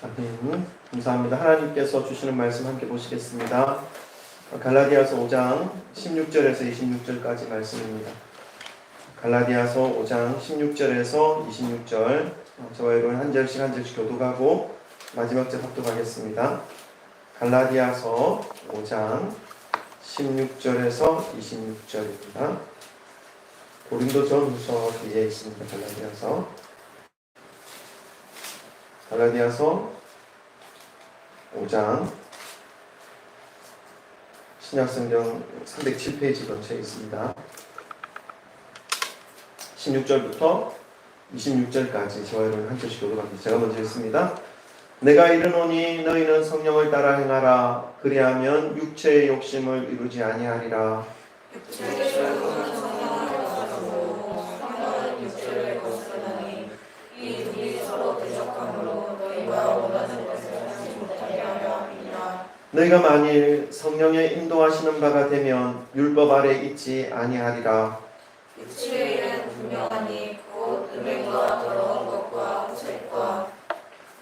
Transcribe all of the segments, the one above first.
아멘. 감사합니다. 하나님께서 주시는 말씀 함께 보시겠습니다. 갈라디아서 5장 16절에서 26절까지 말씀입니다. 갈라디아서 5장 16절에서 26절, 저와 여러분 한 절씩 한 절씩 교독하고 마지막 절 합독하겠습니다. 갈라디아서 5장 16절에서 26절입니다. 고린도전후서 뒤에 있습니다. 갈라디아서 5장 신약성경 307페이지 근처에 있습니다. 16절부터 26절까지 저와 여러분 한 절씩 교독합니다. 제가 먼저 읽습니다. 내가 이르노니 너희는 성령을 따라 행하라. 그리하면 육체의 욕심을 이루지 아니하리라. 육체의 결국은 성령을 거스르고 성령은 육체를 거스르니 이 둘이 서로 대적함으로 너희가 원하는 것을 하지 못하게 하려 함이니라. 너희가 만일 성령의 인도하시는 바가 되면 율법 아래 있지 아니하리라. 육체의 일은 분명하니 곧 음행과 더러운 것과 색과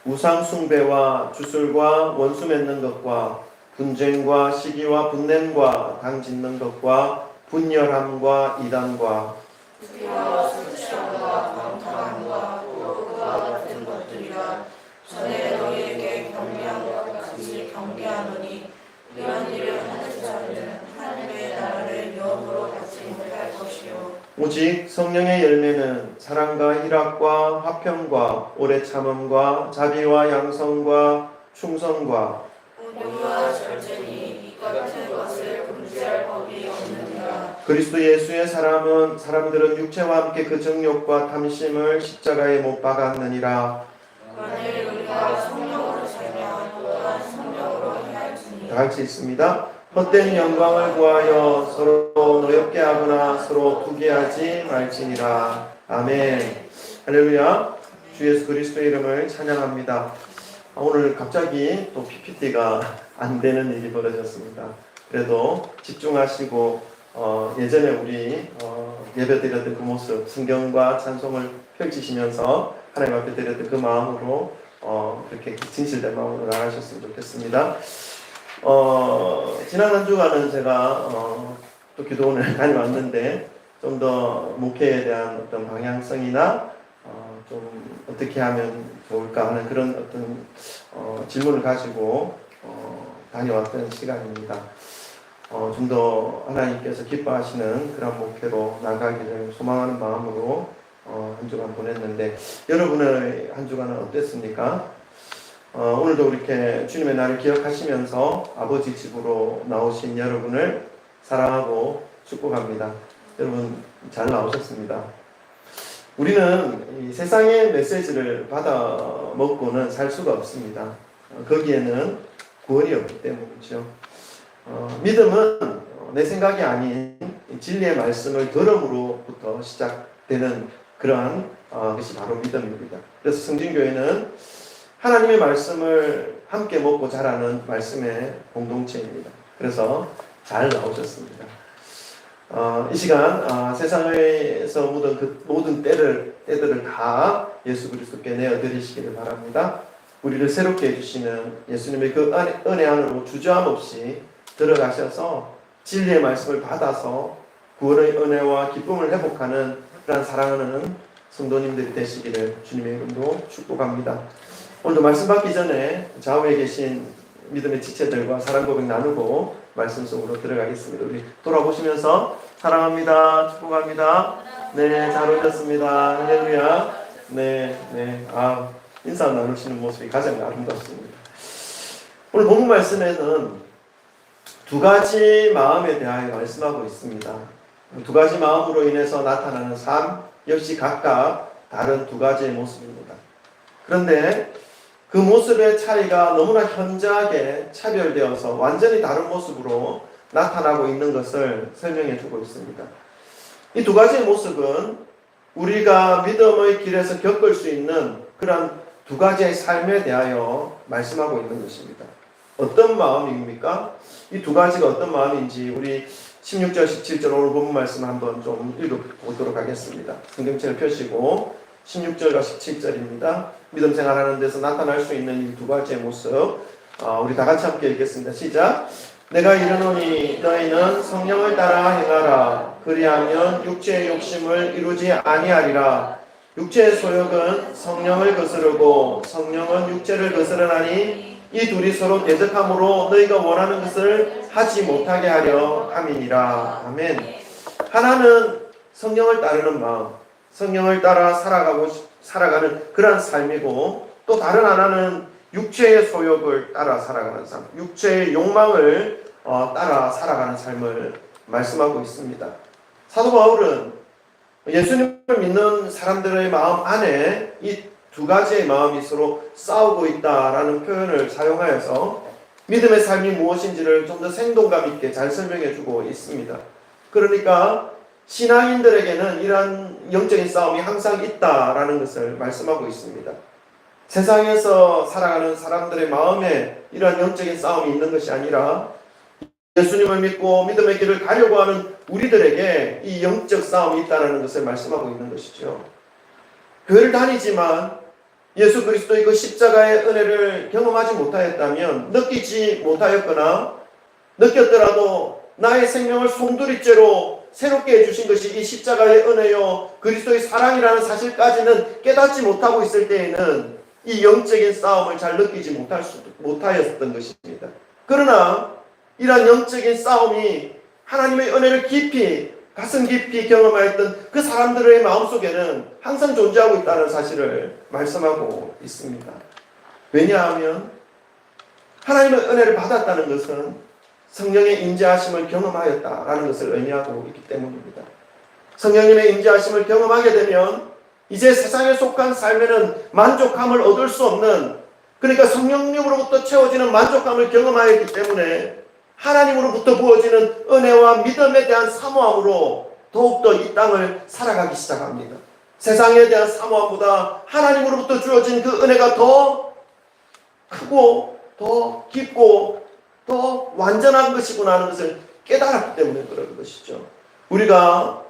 우상 숭배와 주술과 원수 맺는 것과 분쟁과 시기와 분냄과 당 짓는 것과 분열함과 이단과 불의와 술 취함과 방탕함과 호흡과 같은 것들이라. 전에 너희에게 경계한 것 같이 경계하노니 이런 일을 하는 자들은 하나님의 나라를 영으로 받지 못할 것이요 오직 성령의 열매는 사랑과 희락과 화평과 오래 참음과 자비와 양성과 충성과 온유와 절제니 이 같은 것을 금지할 법이 없느니라. 그리스도 예수의 사람들은 육체와 함께 그 정욕과 탐심을 십자가에 못 박았느니라. 만일 우리가 성령으로 살면 또한 성령으로 행할지니. 다 같이 있습니다. 헛된 영광을 구하여 서로 노엽게 하거나 서로 투기하지 말지니라. 아멘. 할렐루야. 주 예수 그리스도의 이름을 찬양합니다. 오늘 갑자기 또 PPT가 안 되는 일이 벌어졌습니다. 그래도 집중하시고 예전에 우리 예배 드렸던 그 모습, 성경과 찬송을 펼치시면서 하나님 앞에 드렸던 그 마음으로 그렇게 진실된 마음으로 나가셨으면 좋겠습니다. 지난 한 주간은 제가 또 기도원을 다녀왔는데 좀 더 목회에 대한 어떤 방향성이나 좀 어떻게 하면 좋을까 하는 그런 어떤 질문을 가지고 다녀왔던 시간입니다. 좀 더 하나님께서 기뻐하시는 그런 목회로 나가기를 소망하는 마음으로 한 주간 보냈는데 여러분의 한 주간은 어땠습니까? 오늘도 이렇게 주님의 날을 기억하시면서 아버지 집으로 나오신 여러분을 사랑하고 축복합니다. 여러분 잘 나오셨습니다. 우리는 이 세상의 메시지를 받아 먹고는 살 수가 없습니다. 거기에는 구원이 없기 때문이죠. 믿음은 내 생각이 아닌 진리의 말씀을 들음으로부터 시작되는 그러한 것이 바로 믿음입니다. 그래서 성진교회는 하나님의 말씀을 함께 먹고 자라는 말씀의 공동체입니다. 그래서 잘 나오셨습니다. 이 시간 세상에서 묻은 그 모든 때들을 다 예수 그리스도께 내어드리시기를 바랍니다. 우리를 새롭게 해주시는 예수님의 그 은혜 안으로 주저함 없이 들어가셔서 진리의 말씀을 받아서 구원의 은혜와 기쁨을 회복하는 그런 사랑하는 성도님들이 되시기를 주님의 이름으로 축복합니다. 오늘도 말씀 받기 전에 좌우에 계신 믿음의 지체들과 사랑 고백 나누고 말씀 속으로 들어가겠습니다. 우리 돌아보시면서 사랑합니다. 축복합니다. 네, 잘 오셨습니다. 할렐루야. 네. 인사 나누시는 모습이 가장 아름답습니다. 오늘 본문 말씀에는 두 가지 마음에 대하여 말씀하고 있습니다. 두 가지 마음으로 인해서 나타나는 삶 역시 각각 다른 두 가지의 모습입니다. 그런데 그 모습의 차이가 너무나 현저하게 차별되어서 완전히 다른 모습으로 나타나고 있는 것을 설명해 주고 있습니다. 이 두 가지의 모습은 우리가 믿음의 길에서 겪을 수 있는 그런 두 가지의 삶에 대하여 말씀하고 있는 것입니다. 어떤 마음입니까? 이 두 가지가 어떤 마음인지 우리 16절, 17절 오늘 본문 말씀 한번 좀 읽어보도록 하겠습니다. 성경책을 펴시고 16절과 17절입니다. 믿음 생활하는 데서 나타날 수 있는 이 두 가지의 모습, 우리 다 같이 함께 읽겠습니다. 시작. 내가 이르노니 너희는 성령을 따라 행하라. 그리하면 육체의 욕심을 이루지 아니하리라. 육체의 소욕은 성령을 거스르고 성령은 육체를 거스르나니 이 둘이 서로 대적함으로 너희가 원하는 것을 하지 못하게 하려 함이니라. 아멘. 하나는 성령을 따르는 마음, 성령을 따라 살아가는 그러한 삶이고, 또 다른 하나는 육체의 소욕을 따라 살아가는 삶, 육체의 욕망을 따라 살아가는 삶을 말씀하고 있습니다. 사도 바울은 예수님을 믿는 사람들의 마음 안에 이 두 가지의 마음이 서로 싸우고 있다라는 표현을 사용하여서 믿음의 삶이 무엇인지를 좀 더 생동감 있게 잘 설명해 주고 있습니다. 그러니까 신앙인들에게는 이러한 영적인 싸움이 항상 있다라는 것을 말씀하고 있습니다. 세상에서 살아가는 사람들의 마음에 이러한 영적인 싸움이 있는 것이 아니라 예수님을 믿고 믿음의 길을 가려고 하는 우리들에게 이 영적 싸움이 있다는 것을 말씀하고 있는 것이죠. 교회를 다니지만 예수 그리스도의 그 십자가의 은혜를 경험하지 못하였다면, 느끼지 못하였거나 느꼈더라도 나의 생명을 송두리째로 새롭게 해주신 것이 이 십자가의 은혜요 그리스도의 사랑이라는 사실까지는 깨닫지 못하고 있을 때에는 이 영적인 싸움을 잘 느끼지 못하였던 것입니다. 그러나 이러한 영적인 싸움이 하나님의 은혜를 깊이, 가슴 깊이 경험하였던 그 사람들의 마음속에는 항상 존재하고 있다는 사실을 말씀하고 있습니다. 왜냐하면 하나님의 은혜를 받았다는 것은 성령의 임재하심을 경험하였다라는 것을 의미하고 있기 때문입니다. 성령님의 임재하심을 경험하게 되면 이제 세상에 속한 삶에는 만족감을 얻을 수 없는, 그러니까 성령님으로부터 채워지는 만족감을 경험하였기 때문에 하나님으로부터 부어지는 은혜와 믿음에 대한 사모함으로 더욱더 이 땅을 살아가기 시작합니다. 세상에 대한 사모함보다 하나님으로부터 주어진 그 은혜가 더 크고 더 깊고 더 완전한 것이구나 하는 것을 깨달았기 때문에 그런 것이죠. 우리가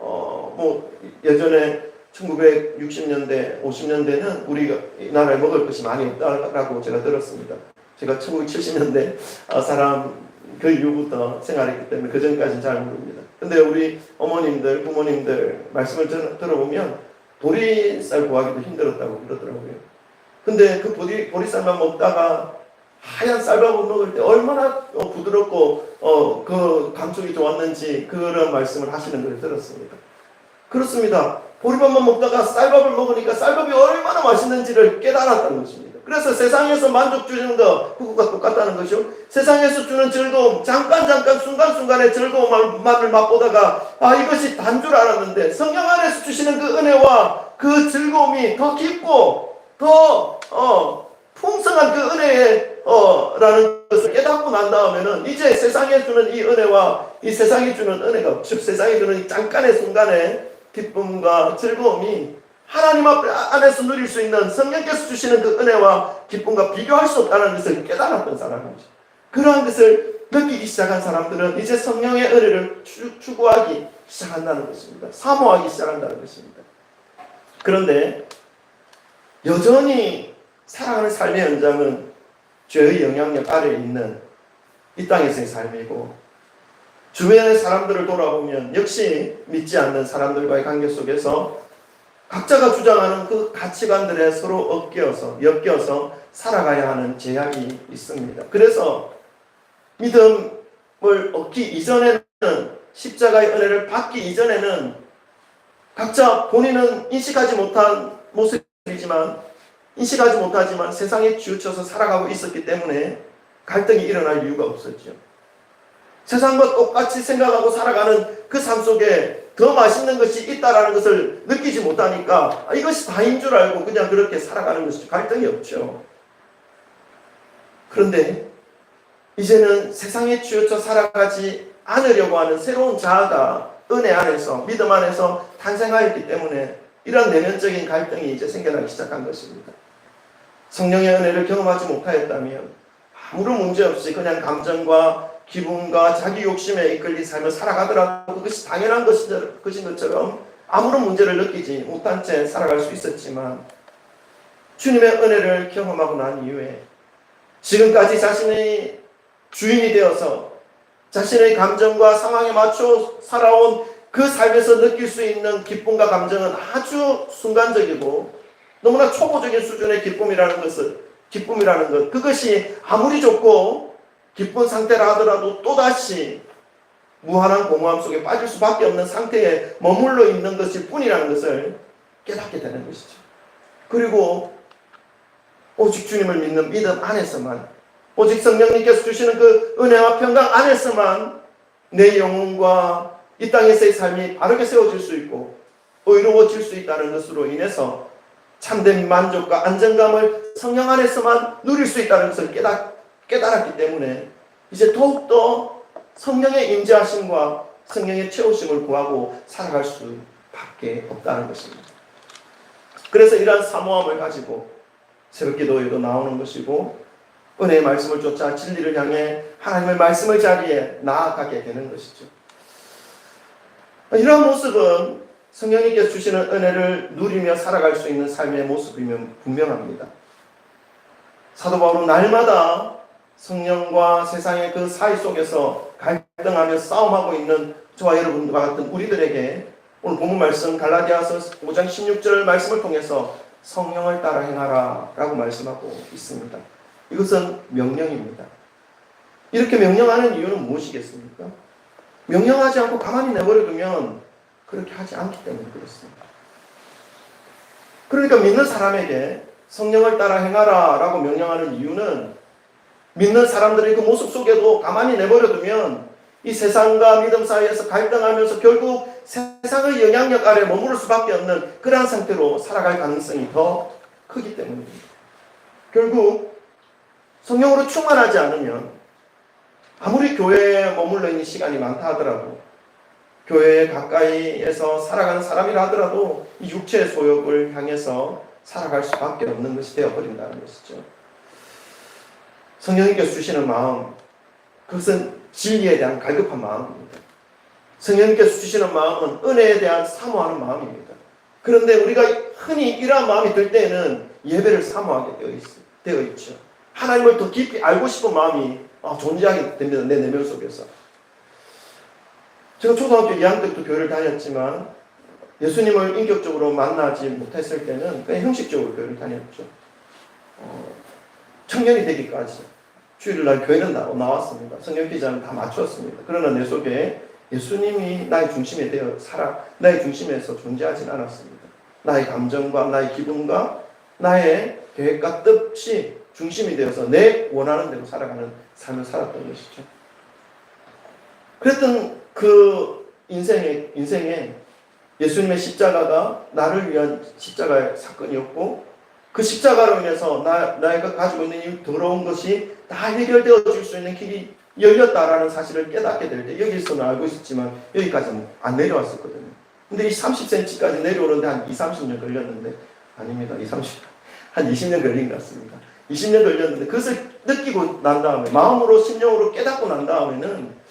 예전에 1960년대, 50년대는 우리가 이 나라에 먹을 것이 많이 없다라고 제가 들었습니다. 제가 1970년대 사람 그 이후부터 생활했기 때문에 그 전까지는 잘 모릅니다. 근데 우리 어머님들, 부모님들 말씀을 들어보면 보리쌀 구하기도 힘들었다고 그러더라고요. 근데 그 보리쌀만 먹다가 하얀 쌀밥을 먹을 때 얼마나 부드럽고 그 감촉이 좋았는지 그런 말씀을 하시는 걸 들었습니다. 그렇습니다. 보리밥만 먹다가 쌀밥을 먹으니까 쌀밥이 얼마나 맛있는지를 깨달았다는 것입니다. 그래서 세상에서 만족 주는 거 그것과 똑같다는 것이요. 세상에서 주는 즐거움, 잠깐 순간순간의 즐거움만을 맛보다가 이것이 단 줄 알았는데 성령 안에서 주시는 그 은혜와 그 즐거움이 더 깊고 더 풍성한 그 은혜에 라는 것을 깨닫고 난 다음에는 이제 세상에 주는 이 은혜와 이 세상에 주는 은혜가, 즉 세상에 주는 이 잠깐의 순간의 기쁨과 즐거움이 하나님 안에서 누릴 수 있는 성령께서 주시는 그 은혜와 기쁨과 비교할 수 없다는 것을 깨달았던 사람이죠. 그러한 것을 느끼기 시작한 사람들은 이제 성령의 은혜를 추구하기 시작한다는 것입니다. 사모하기 시작한다는 것입니다. 그런데 여전히 살아가는 삶의 현장은 죄의 영향력 아래에 있는 이 땅에서의 삶이고, 주변의 사람들을 돌아보면 역시 믿지 않는 사람들과의 관계 속에서 각자가 주장하는 그 가치관들에 서로 엮여서 살아가야 하는 제약이 있습니다. 그래서 믿음을 얻기 이전에는, 십자가의 은혜를 받기 이전에는 각자 본인은 인식하지 못하지만 세상에 치우쳐서 살아가고 있었기 때문에 갈등이 일어날 이유가 없었죠. 세상과 똑같이 생각하고 살아가는 그 삶 속에 더 맛있는 것이 있다라는 것을 느끼지 못하니까 이것이 다인 줄 알고 그냥 그렇게 살아가는 것이죠. 갈등이 없죠. 그런데 이제는 세상에 치우쳐 살아가지 않으려고 하는 새로운 자아가 은혜 안에서, 믿음 안에서 탄생하였기 때문에 이런 내면적인 갈등이 이제 생겨나기 시작한 것입니다. 성령의 은혜를 경험하지 못하였다면 아무런 문제 없이 그냥 감정과 기분과 자기 욕심에 이끌린 삶을 살아가더라도 그것이 당연한 것인 것처럼 아무런 문제를 느끼지 못한 채 살아갈 수 있었지만, 주님의 은혜를 경험하고 난 이후에 지금까지 자신의 주인이 되어서 자신의 감정과 상황에 맞춰 살아온 그 삶에서 느낄 수 있는 기쁨과 감정은 아주 순간적이고 너무나 초보적인 수준의 기쁨이라는 것, 그것이 아무리 좋고 기쁜 상태라 하더라도 또다시 무한한 공허함 속에 빠질 수밖에 없는 상태에 머물러 있는 것일 뿐이라는 것을 깨닫게 되는 것이죠. 그리고 오직 주님을 믿는 믿음 안에서만, 오직 성령님께서 주시는 그 은혜와 평강 안에서만 내 영혼과 이 땅에서의 삶이 바르게 세워질 수 있고 의로워질 수 있다는 것으로 인해서 참된 만족과 안정감을 성령 안에서만 누릴 수 있다는 것을 깨달았기 때문에 이제 더욱더 성령의 임재하심과 성령의 채우심을 구하고 살아갈 수밖에 없다는 것입니다. 그래서 이러한 사모함을 가지고 새벽 기도에도 나오는 것이고 은혜의 말씀을 쫓아 진리를 향해 하나님의 말씀의 자리에 나아가게 되는 것이죠. 이러한 모습은 성령님께서 주시는 은혜를 누리며 살아갈 수 있는 삶의 모습이면 분명합니다. 사도 바울은 날마다 성령과 세상의 그 사이 속에서 갈등하며 싸움하고 있는 저와 여러분과 같은 우리들에게 오늘 본문 말씀 갈라디아서 5장 16절 말씀을 통해서 성령을 따라 행하라 라고 말씀하고 있습니다. 이것은 명령입니다. 이렇게 명령하는 이유는 무엇이겠습니까? 명령하지 않고 가만히 내버려두면 그렇게 하지 않기 때문에 그렇습니다. 그러니까 믿는 사람에게 성령을 따라 행하라 라고 명령하는 이유는 믿는 사람들의 그 모습 속에도 가만히 내버려두면 이 세상과 믿음 사이에서 갈등하면서 결국 세상의 영향력 아래 머무를 수밖에 없는 그러한 상태로 살아갈 가능성이 더 크기 때문입니다. 결국 성령으로 충만하지 않으면 아무리 교회에 머물러 있는 시간이 많다 하더라도 교회에 가까이에서 살아가는 사람이라 하더라도 이 육체의 소욕을 향해서 살아갈 수밖에 없는 것이 되어버린다는 것이죠. 성령님께서 주시는 마음, 그것은 진리에 대한 갈급한 마음입니다. 성령님께서 주시는 마음은 은혜에 대한 사모하는 마음입니다. 그런데 우리가 흔히 이러한 마음이 들 때에는 예배를 사모하게 되어 있죠. 하나님을 더 깊이 알고 싶은 마음이 존재하게 됩니다. 내 내면 속에서. 제가 초등학교 2학년 때부터 교회를 다녔지만 예수님을 인격적으로 만나지 못했을 때는 그냥 형식적으로 교회를 다녔죠. 청년이 되기까지 주일날 교회는 나왔습니다. 성경 기자는 다 맞추었습니다. 그러나 내 속에 예수님이 나의 중심에 나의 중심에서 존재하진 않았습니다. 나의 감정과 나의 기분과 나의 계획과 뜻이 중심이 되어서 내 원하는 대로 살아가는 삶을 살았던 것이죠. 그랬던 그 인생에 예수님의 십자가가 나를 위한 십자가의 사건이었고 그 십자가로 인해서 나가 가지고 있는 이 더러운 것이 다 해결되어질 수 있는 길이 열렸다라는 사실을 깨닫게 될 때 여기서는 알고 있었지만 여기까지는 안 내려왔었거든요. 근데 이 30cm까지 내려오는데 한 20-30년 걸렸는데 아닙니다. 한 20년 걸린 것 같습니다. 20년 걸렸는데 그것을 느끼고 난 다음에 마음으로 심령으로 깨닫고 난 다음에는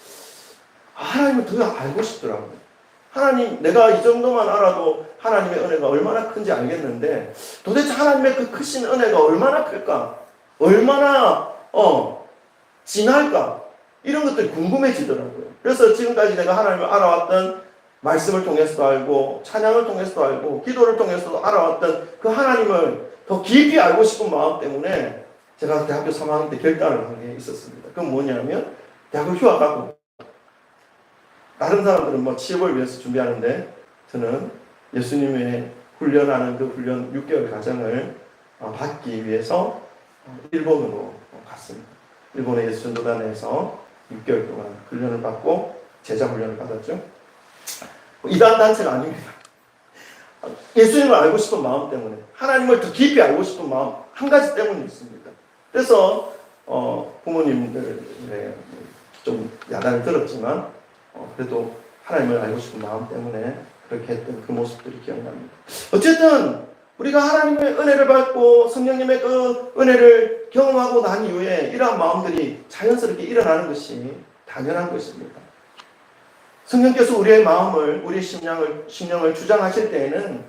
하나님을 더 알고 싶더라고요. 하나님, 내가 이 정도만 알아도 하나님의 은혜가 얼마나 큰지 알겠는데 도대체 하나님의 그 크신 은혜가 얼마나 클까? 얼마나 진할까? 이런 것들이 궁금해지더라고요. 그래서 지금까지 내가 하나님을 알아왔던 말씀을 통해서도 알고 찬양을 통해서도 알고 기도를 통해서도 알아왔던 그 하나님을 더 깊이 알고 싶은 마음 때문에 제가 대학교 3학년 때 결단을 한 게 있었습니다. 그건 뭐냐면 대학을 휴학하고 다른 사람들은 취업을 위해서 준비하는데 저는 예수님의 훈련하는 그 훈련 6개월 과정을 받기 위해서 일본으로 갔습니다. 일본의 예수전도단에서 6개월 동안 훈련을 받고 제자 훈련을 받았죠. 이단 단체가 아닙니다. 예수님을 알고 싶은 마음 때문에 하나님을 더 깊이 알고 싶은 마음 한 가지 때문이 있습니다. 그래서 부모님들의 좀 야단을 들었지만 그래도 하나님을 알고 싶은 마음 때문에 그렇게 했던 그 모습들이 기억납니다. 어쨌든 우리가 하나님의 은혜를 받고 성령님의 그 은혜를 경험하고 난 이후에 이러한 마음들이 자연스럽게 일어나는 것이 당연한 것입니다. 성령께서 우리의 마음을, 우리의 심령을 주장하실 때에는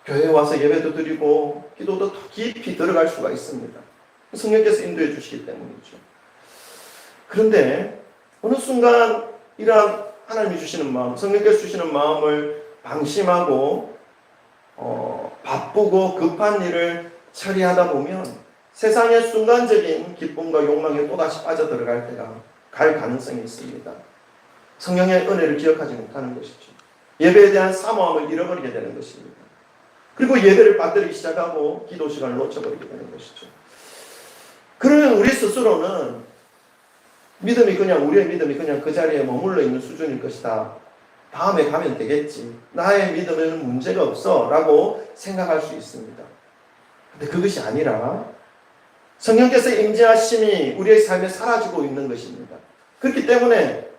교회에 와서 예배도 드리고 기도도 더 깊이 들어갈 수가 있습니다. 성령께서 인도해 주시기 때문이죠. 그런데 어느 순간 이러한 하나님이 주시는 마음, 성령께서 주시는 마음을 방심하고 바쁘고 급한 일을 처리하다 보면 세상의 순간적인 기쁨과 욕망에 또다시 빠져들어갈 때가 갈 가능성이 있습니다. 성령의 은혜를 기억하지 못하는 것이죠. 예배에 대한 사모함을 잃어버리게 되는 것입니다. 그리고 예배를 빠뜨리기 시작하고 기도 시간을 놓쳐버리게 되는 것이죠. 그러면 우리 스스로는 우리의 믿음이 그냥 그 자리에 머물러 있는 수준일 것이다. 다음에 가면 되겠지. 나의 믿음에는 문제가 없어. 라고 생각할 수 있습니다. 근데 그것이 아니라 성령께서 임재하심이 우리의 삶에 사라지고 있는 것입니다. 그렇기 때문에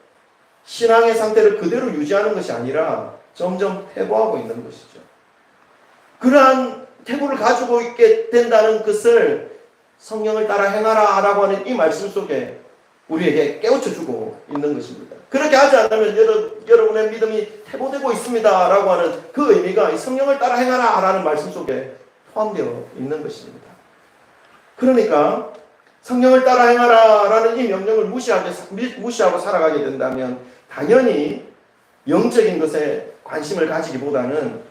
신앙의 상태를 그대로 유지하는 것이 아니라 점점 퇴보하고 있는 것이죠. 그러한 퇴보를 가지고 있게 된다는 것을 성령을 따라 행하라 라고 하는 이 말씀 속에 우리에게 깨우쳐주고 있는 것입니다. 그렇게 하지 않으면 여러분의 믿음이 퇴보되고 있습니다 라고 하는 그 의미가 이 성령을 따라 행하라 라는 말씀 속에 포함되어 있는 것입니다. 그러니까 성령을 따라 행하라 라는 이 명령을 무시하고 살아가게 된다면 당연히 영적인 것에 관심을 가지기보다는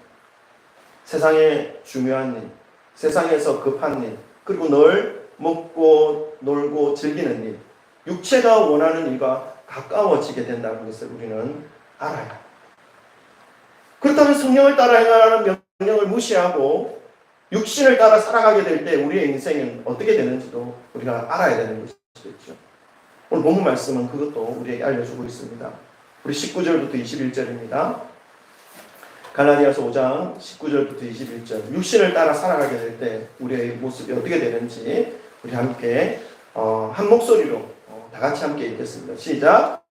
세상의 중요한 일, 세상에서 급한 일, 그리고 늘 먹고 놀고 즐기는 일, 육체가 원하는 일과 가까워지게 된다는 것을 우리는 알아요. 그렇다면 성령을 따라 행하라는 명령을 무시하고 육신을 따라 살아가게 될 때 우리의 인생은 어떻게 되는지도 우리가 알아야 되는 것이겠죠. 오늘 본문 말씀은 그것도 우리에게 알려주고 있습니다. 우리 19절부터 21절입니다. 갈라디아서 5장 19절부터 21절. 육신을 따라 살아가게 될 때 우리의 모습이 어떻게 되는지 우리 함께 한 목소리로 다 같이 함께 읽겠습니다. 시작.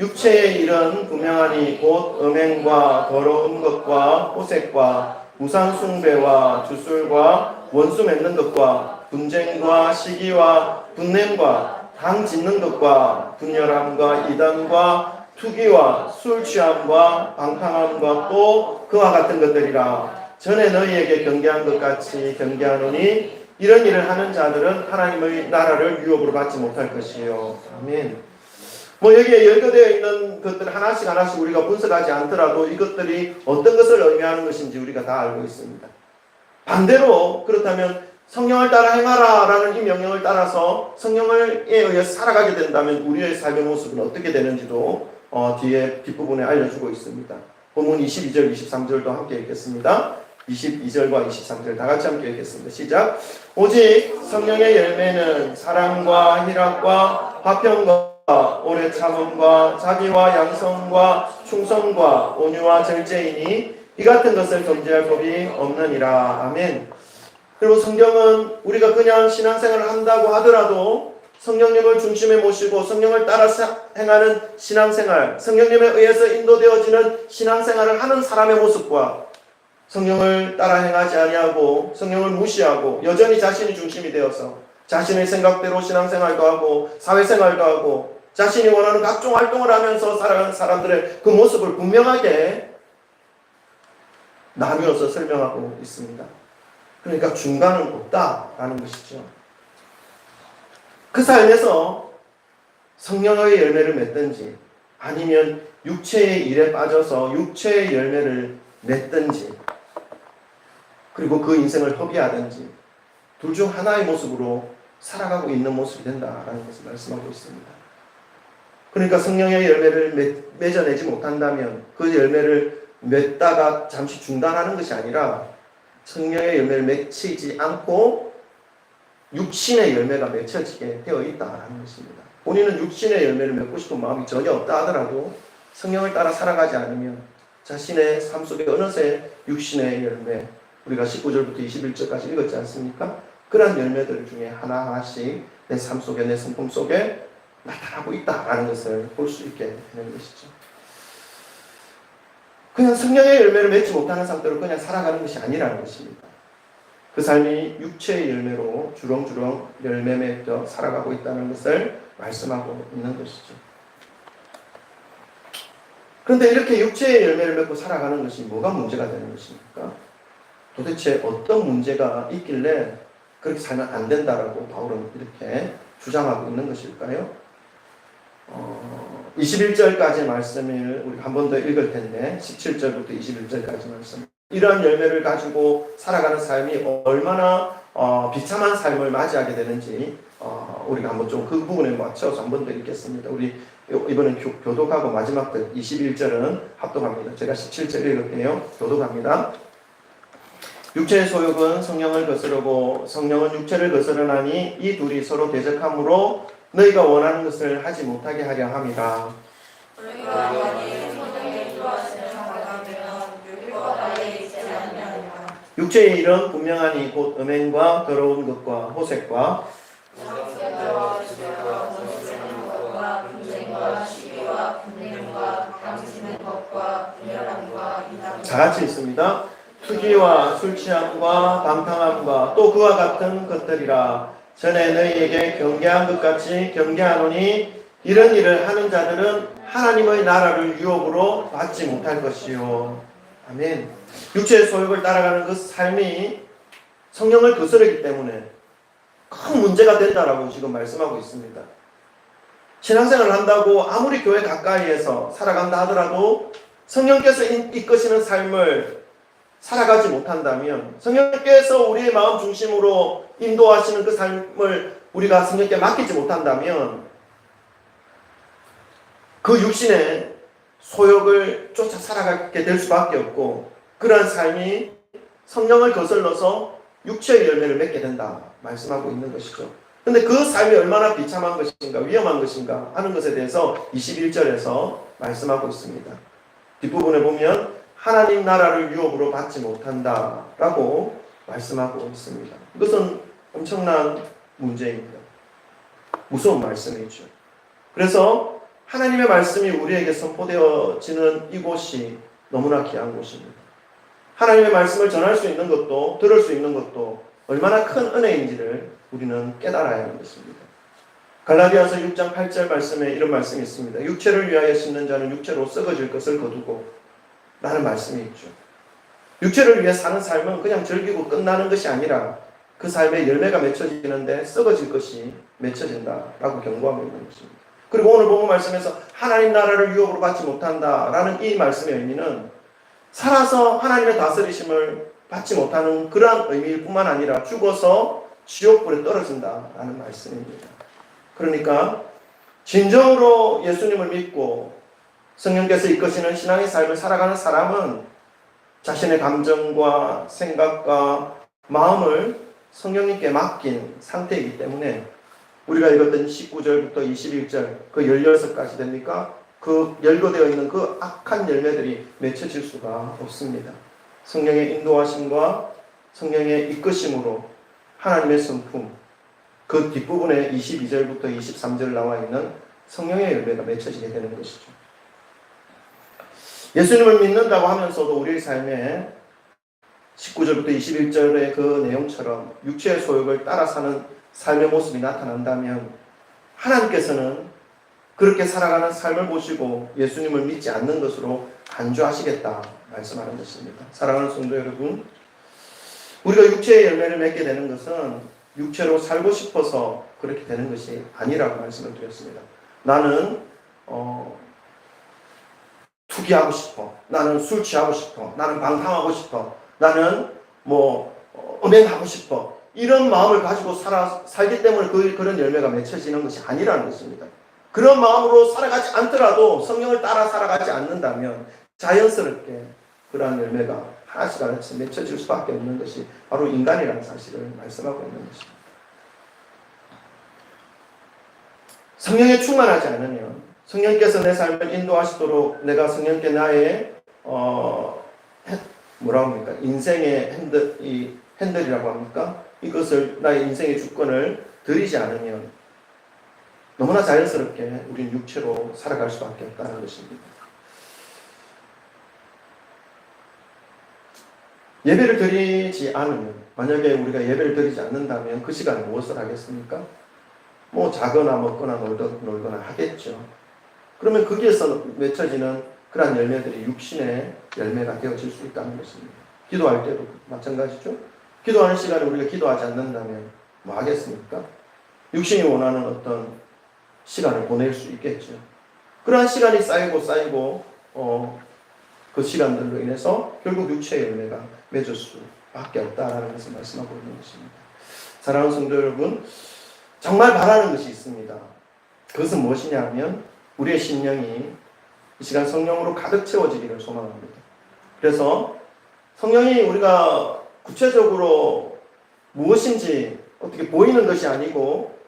육체의 일은 분명하니 곧 음행과 더러운 것과 호색과 우상 숭배와 주술과 원수 맺는 것과 분쟁과 시기와 분냄과 당 짓는 것과 분열함과 이단과 투기와 술 취함과 방탕함과 또 그와 같은 것들이라. 전에 너희에게 경계한 것 같이 경계하노니 이런 일을 하는 자들은 하나님의 나라를 유업으로 받지 못할 것이요. 아멘. 여기에 열거되어 있는 것들 하나씩 우리가 분석하지 않더라도 이것들이 어떤 것을 의미하는 것인지 우리가 다 알고 있습니다. 반대로 그렇다면 성령을 따라 행하라 라는 이 명령을 따라서 성령에 의해 살아가게 된다면 우리의 삶의 모습은 어떻게 되는지도 뒤에 뒷부분에 알려주고 있습니다. 본문 22절, 23절도 함께 읽겠습니다. 22절과 23절 다 같이 함께 읽겠습니다. 시작. 오직 성령의 열매는 사랑과 희락과 화평과 오래 참음과 자비와 양성과 충성과 온유와 절제이니 이 같은 것을 금지할 법이 없느니라. 아멘. 그리고 성경은 우리가 그냥 신앙생활을 한다고 하더라도 성령님을 중심에 모시고 성령을 따라 행하는 신앙생활, 성령님에 의해서 인도되어지는 신앙생활을 하는 사람의 모습과 성령을 따라 행하지 아니하고 성령을 무시하고 여전히 자신이 중심이 되어서 자신의 생각대로 신앙생활도 하고 사회생활도 하고 자신이 원하는 각종 활동을 하면서 살아가는 사람들의 그 모습을 분명하게 나누어서 설명하고 있습니다. 그러니까 중간은 없다라는 것이죠. 그 삶에서 성령의 열매를 맺든지 아니면 육체의 일에 빠져서 육체의 열매를 맺든지 그리고 그 인생을 허비하든지 둘 중 하나의 모습으로 살아가고 있는 모습이 된다라는 것을 말씀하고 있습니다. 그러니까 성령의 열매를 맺어내지 못한다면 그 열매를 맺다가 잠시 중단하는 것이 아니라 성령의 열매를 맺히지 않고 육신의 열매가 맺혀지게 되어 있다는 것입니다. 본인은 육신의 열매를 맺고 싶은 마음이 전혀 없다 하더라도 성령을 따라 살아가지 않으면 자신의 삶 속에 어느새 육신의 열매, 우리가 19절부터 21절까지 읽었지 않습니까? 그러한 열매들 중에 하나하나씩 내 삶 속에, 내 성품 속에 나타나고 있다라는 것을 볼 수 있게 되는 것이죠. 그냥 성령의 열매를 맺지 못하는 상태로 그냥 살아가는 것이 아니라는 것입니다. 그 삶이 육체의 열매로 주렁주렁 열매 맺어 살아가고 있다는 것을 말씀하고 있는 것이죠. 그런데 이렇게 육체의 열매를 맺고 살아가는 것이 뭐가 문제가 되는 것입니까? 도대체 어떤 문제가 있길래 그렇게 살면 안 된다라고 바울은 이렇게 주장하고 있는 것일까요? 21절까지 말씀을 우리가 한 번 더 읽을 텐데 17절부터 21절까지 말씀. 이러한 열매를 가지고 살아가는 삶이 얼마나 비참한 삶을 맞이하게 되는지 우리가 한번 좀 그 부분에 맞춰서 한 번 더 읽겠습니다. 우리 이번엔 교독하고 마지막 절 21절은 합독합니다. 제가 17절 읽을게요. 교독합니다. 육체의 소욕은 성령을 거스르고 성령은 육체를 거스르나니 이 둘이 서로 대적함으로 너희가 원하는 것을 하지 못하게 하려 함이라. 너희가 만일 성령의 인도하심을 받으면 육과 나에 있지 아니하리라. 육체의 일은 분명하니 곧 음행과 더러운 것과 호색과 상세와 주제와 원수되는 것과 분쟁과 시기와 분냄과 당치는 것과 분열함과 이단. 다 같이 있습니다. 투기와 술 취함과 방탕함과 또 그와 같은 것들이라. 전에 너희에게 경계한 것 같이 경계하노니 이런 일을 하는 자들은 하나님의 나라를 유혹으로 받지 못할 것이요. 아멘. 육체의 소욕을 따라가는 그 삶이 성령을 거스르기 때문에 큰 문제가 된다라고 지금 말씀하고 있습니다. 신앙생활을 한다고 아무리 교회 가까이에서 살아간다 하더라도 성령께서 이끄시는 삶을 살아가지 못한다면, 성령께서 우리의 마음 중심으로 인도하시는 그 삶을 우리가 성령께 맡기지 못한다면 그 육신의 소욕을 쫓아 살아가게 될 수밖에 없고, 그러한 삶이 성령을 거슬러서 육체의 열매를 맺게 된다 말씀하고 있는 것이죠. 근데 그 삶이 얼마나 비참한 것인가, 위험한 것인가 하는 것에 대해서 21절에서 말씀하고 있습니다. 뒷부분에 보면 하나님 나라를 유혹으로 받지 못한다라고 말씀하고 있습니다. 이것은 엄청난 문제입니다. 무서운 말씀이죠. 그래서 하나님의 말씀이 우리에게 선포되어지는 이곳이 너무나 귀한 곳입니다. 하나님의 말씀을 전할 수 있는 것도, 들을 수 있는 것도 얼마나 큰 은혜인지를 우리는 깨달아야 하는 것입니다. 갈라디아서 6장 8절 말씀에 이런 말씀이 있습니다. 육체를 위하여 심는 자는 육체로 썩어질 것을 거두고 라는 말씀이 있죠. 육체를 위해 사는 삶은 그냥 즐기고 끝나는 것이 아니라 그 삶에 열매가 맺혀지는데 썩어질 것이 맺혀진다라고 경고하고 있는 것입니다. 그리고 오늘 본문 말씀에서 하나님 나라를 유혹으로 받지 못한다라는 이 말씀의 의미는 살아서 하나님의 다스리심을 받지 못하는 그러한 의미일 뿐만 아니라 죽어서 지옥불에 떨어진다라는 말씀입니다. 그러니까 진정으로 예수님을 믿고 성령께서 이끄시는 신앙의 삶을 살아가는 사람은 자신의 감정과 생각과 마음을 성령님께 맡긴 상태이기 때문에 우리가 읽었던 19절부터 21절 그 16가지 됩니까? 그 열거되어 있는 그 악한 열매들이 맺혀질 수가 없습니다. 성령의 인도하심과 성령의 이끄심으로 하나님의 성품, 그 뒷부분에 22절부터 23절 나와 있는 성령의 열매가 맺혀지게 되는 것이죠. 예수님을 믿는다고 하면서도 우리의 삶에 19절부터 21절의 그 내용처럼 육체의 소욕을 따라 사는 삶의 모습이 나타난다면 하나님께서는 그렇게 살아가는 삶을 보시고 예수님을 믿지 않는 것으로 간주하시겠다 말씀하는 것입니다. 사랑하는 성도 여러분, 우리가 육체의 열매를 맺게 되는 것은 육체로 살고 싶어서 그렇게 되는 것이 아니라고 말씀을 드렸습니다. 나는 투기하고 싶어. 나는 술 취하고 싶어. 나는 방탕하고 싶어. 나는 음행하고 싶어. 이런 마음을 가지고 살기 때문에 그런 열매가 맺혀지는 것이 아니라는 것입니다. 그런 마음으로 살아가지 않더라도 성령을 따라 살아가지 않는다면 자연스럽게 그러한 열매가 하나씩 하나씩 맺혀질 수밖에 없는 것이 바로 인간이라는 사실을 말씀하고 있는 것입니다. 성령에 충만하지 않으면 성령께서 내 삶을 인도하시도록 내가 성령께 나의 인생의 핸들이라고 합니까? 이것을 나의 인생의 주권을 드리지 않으면 너무나 자연스럽게 우리는 육체로 살아갈 수밖에 없다는 것입니다. 예배를 드리지 않으면, 만약에 우리가 예배를 드리지 않는다면 그 시간에 무엇을 하겠습니까? 자거나 먹거나 놀거나 하겠죠. 그러면 거기에서 맺혀지는 그러한 열매들이 육신의 열매가 되어질 수 있다는 것입니다. 기도할 때도 마찬가지죠. 기도하는 시간에 우리가 기도하지 않는다면 뭐 하겠습니까? 육신이 원하는 어떤 시간을 보낼 수 있겠죠. 그러한 시간이 쌓이고 그 시간들로 인해서 결국 육체의 열매가 맺을 수밖에 없다라는 것을 말씀하고 있는 것입니다. 사랑하는 성도 여러분, 정말 바라는 것이 있습니다. 그것은 무엇이냐 하면 우리의 심령이 이 시간 성령으로 가득 채워지기를 소망합니다. 그래서 성령이 우리가 구체적으로 무엇인지 어떻게 보이는 것이 아니고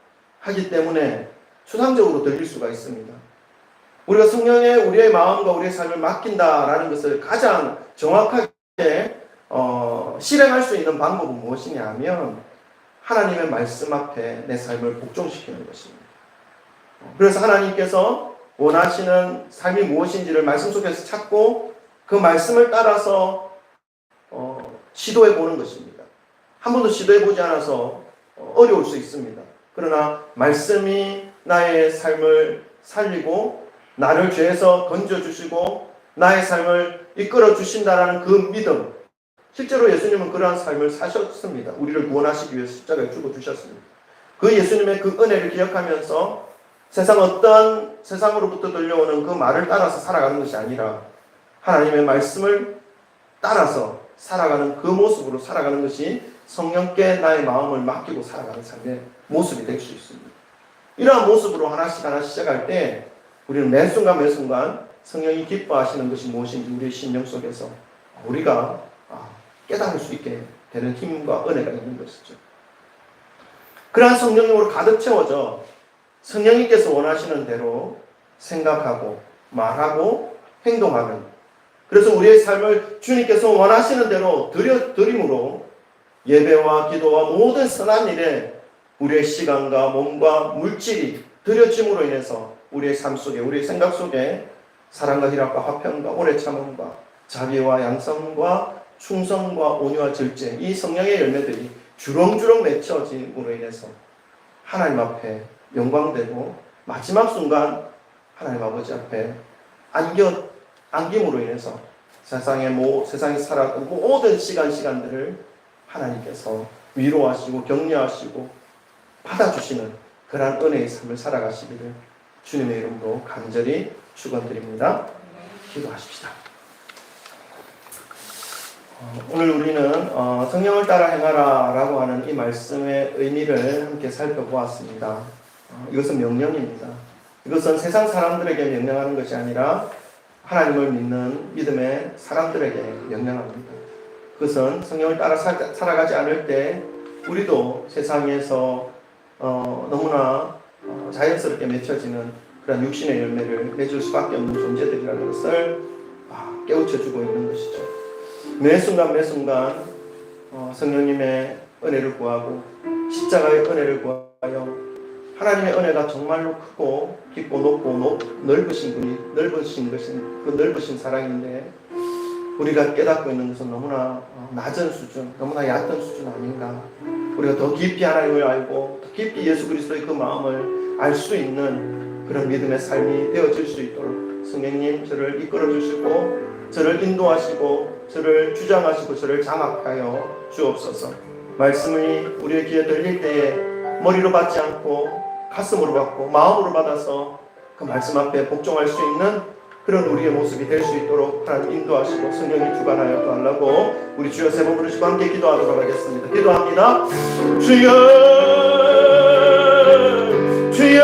하기 때문에 추상적으로 들릴 수가 있습니다. 우리가 성령에 우리의 마음과 우리의 삶을 맡긴다라는 것을 가장 정확하게 실행할 수 있는 방법은 무엇이냐 하면 하나님의 말씀 앞에 내 삶을 복종시키는 것입니다. 그래서 하나님께서 원하시는 삶이 무엇인지를 말씀 속에서 찾고 그 말씀을 따라서 시도해 보는 것입니다. 한 번도 시도해 보지 않아서 어려울 수 있습니다. 그러나 말씀이 나의 삶을 살리고 나를 죄에서 건져주시고 나의 삶을 이끌어 주신다라는 그 믿음, 실제로 예수님은 그러한 삶을 사셨습니다. 우리를 구원하시기 위해서 십자가에 죽어주셨습니다. 그 예수님의 그 은혜를 기억하면서 세상으로부터 들려오는 그 말을 따라서 살아가는 것이 아니라 하나님의 말씀을 따라서 살아가는 그 모습으로 살아가는 것이 성령께 나의 마음을 맡기고 살아가는 삶의 모습이 될 수 있습니다. 이러한 모습으로 하나씩 시작할 때 우리는 매 순간 성령이 기뻐하시는 것이 무엇인지 우리의 심령 속에서 우리가 깨달을 수 있게 되는 힘과 은혜가 있는 것이죠. 그러한 성령으로 가득 채워져 성령님께서 원하시는 대로 생각하고 말하고 행동하는, 그래서 우리의 삶을 주님께서 원하시는 대로 드림으로 예배와 기도와 모든 선한 일에 우리의 시간과 몸과 물질이 드려짐으로 인해서 우리의 삶 속에, 우리의 생각 속에 사랑과 희락과 화평과 오래 참음과 자비와 양성과 충성과 온유와 절제, 이 성령의 열매들이 주렁주렁 맺혀짐으로 인해서 하나님 앞에 영광되고 마지막 순간 하나님 아버지 앞에 안김으로 인해서 세상에 살아가는 모든 시간들을 하나님께서 위로하시고 격려하시고 받아주시는 그러한 은혜의 삶을 살아가시기를 주님의 이름으로 간절히 축원드립니다. 기도하십시다. 오늘 우리는 성령을 따라 행하라 라고 하는 이 말씀의 의미를 함께 살펴보았습니다. 이것은 명령입니다. 이것은 세상 사람들에게 명령하는 것이 아니라 하나님을 믿는 믿음의 사람들에게 명령합니다. 그것은 성령을 따라 살아가지 않을 때 우리도 세상에서 너무나 자연스럽게 맺혀지는 그런 육신의 열매를 맺을 수밖에 없는 존재들이라는 것을 깨우쳐주고 있는 것이죠. 매 순간 성령님의 은혜를 구하고 십자가의 은혜를 구하여 하나님의 은혜가 정말로 크고 깊고 높고 넓으신 것은 그 넓으신 사랑인데 우리가 깨닫고 있는 것은 너무나 낮은 수준, 너무나 얕은 수준 아닌가. 우리가 더 깊이 하나님을 알고 더 깊이 예수 그리스도의 그 마음을 알 수 있는 그런 믿음의 삶이 되어질 수 있도록 성령님 저를 이끌어 주시고 저를 인도하시고 저를 주장하시고 저를 장악하여 주옵소서. 말씀이 우리의 귀에 들릴 때에 머리로 받지 않고 가슴으로 받고 마음으로 받아서 그 말씀 앞에 복종할 수 있는 그런 우리의 모습이 될 수 있도록 하나님 인도하시고 성령이 주관하여 달라고 우리 주여 세 번 부르시고 함께 기도하도록 하겠습니다. 기도합니다. 주여 주여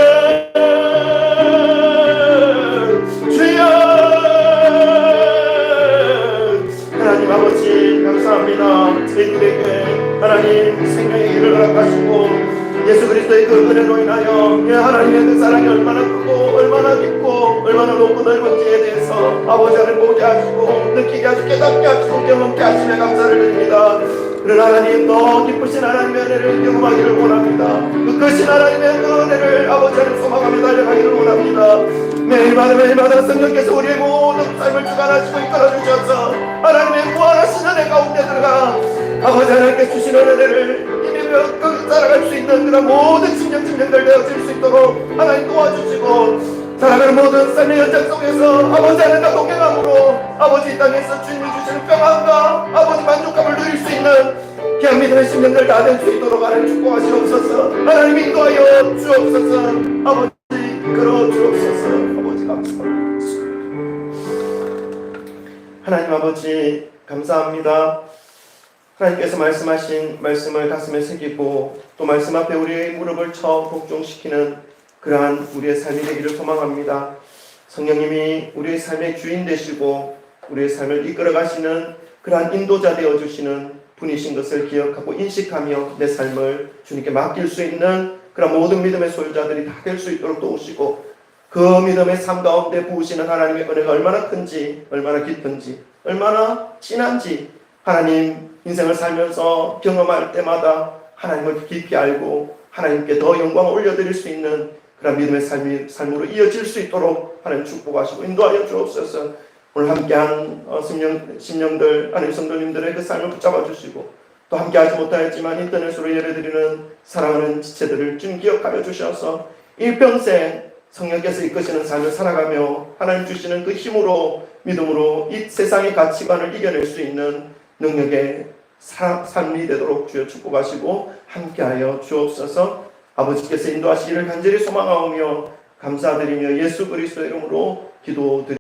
주여. 하나님 아버지 감사합니다. 저희들에게 하나님 생명의 길을 허락하시고 예수 그리스도의 그 은혜로 인하여 하나님의 그 사랑이 얼마나 크고 얼마나 깊고 얼마나 높고 넓은지에 대해서 아버지를 보게 하시고 느끼게 하시고 깨닫게 하시고 경험케 하시며 감사를 드립니다. 그러나 하나님 더 기쁘신 하나님의 은혜를 경험하기를 원합니다. 그 크신 하나님의 그 은혜를 아버지를 소망하며 달려가기를 원합니다. 매일마다 성령께서 우리의 모든 삶을 주관하시고 이끌어주셔서 하나님의 무한하신 은혜 가운데 들어가 아버지 하나님께 주시는 은혜를 힘입어 살아갈 수 있는 그런 모든 심령들 되어질 수 있도록 하나님 도와주시고 살아가는 모든 삶의 현장 속에서 아버지 하나님과 동행함으로 아버지 이 땅에서 주님이 주시는 평안과 아버지 만족감을 누릴 수 있는 귀한 믿음의 심령들 다 될 수 있도록 하나님 축복하시옵소서. 하나님 인도하여 주옵소서. 아버지 이끌어 주옵소서. 아버지 감사합니다. 하나님 아버지 감사합니다. 하나님께서 말씀하신 말씀을 가슴에 새기고 또 말씀 앞에 우리의 무릎을 쳐 복종시키는 그러한 우리의 삶이 되기를 소망합니다. 성령님이 우리의 삶의 주인 되시고 우리의 삶을 이끌어 가시는 그러한 인도자 되어주시는 분이신 것을 기억하고 인식하며 내 삶을 주님께 맡길 수 있는 그런 모든 믿음의 소유자들이 다 될 수 있도록 도우시고 그 믿음의 삶 가운데 부으시는 하나님의 은혜가 얼마나 큰지, 얼마나 깊은지, 얼마나 진한지 하나님 인생을 살면서 경험할 때마다 하나님을 깊이 알고 하나님께 더 영광을 올려드릴 수 있는 그런 믿음의 삶으로 이어질 수 있도록 하나님 축복하시고 인도하여 주옵소서. 오늘 함께한 심령들, 하나님 성도님들의 그 삶을 붙잡아 주시고 또 함께하지 못하였지만 인터넷으로 예배드리는 사랑하는 지체들을 주님 기억하여 주셔서 일평생 성령께서 이끄시는 삶을 살아가며 하나님 주시는 그 힘으로 믿음으로 이 세상의 가치관을 이겨낼 수 있는 능력의 삶이 되도록 주여 축복하시고 함께하여 주옵소서. 아버지께서 인도하시기를 간절히 소망하오며 감사드리며 예수 그리스도의 이름으로 기도드립니다.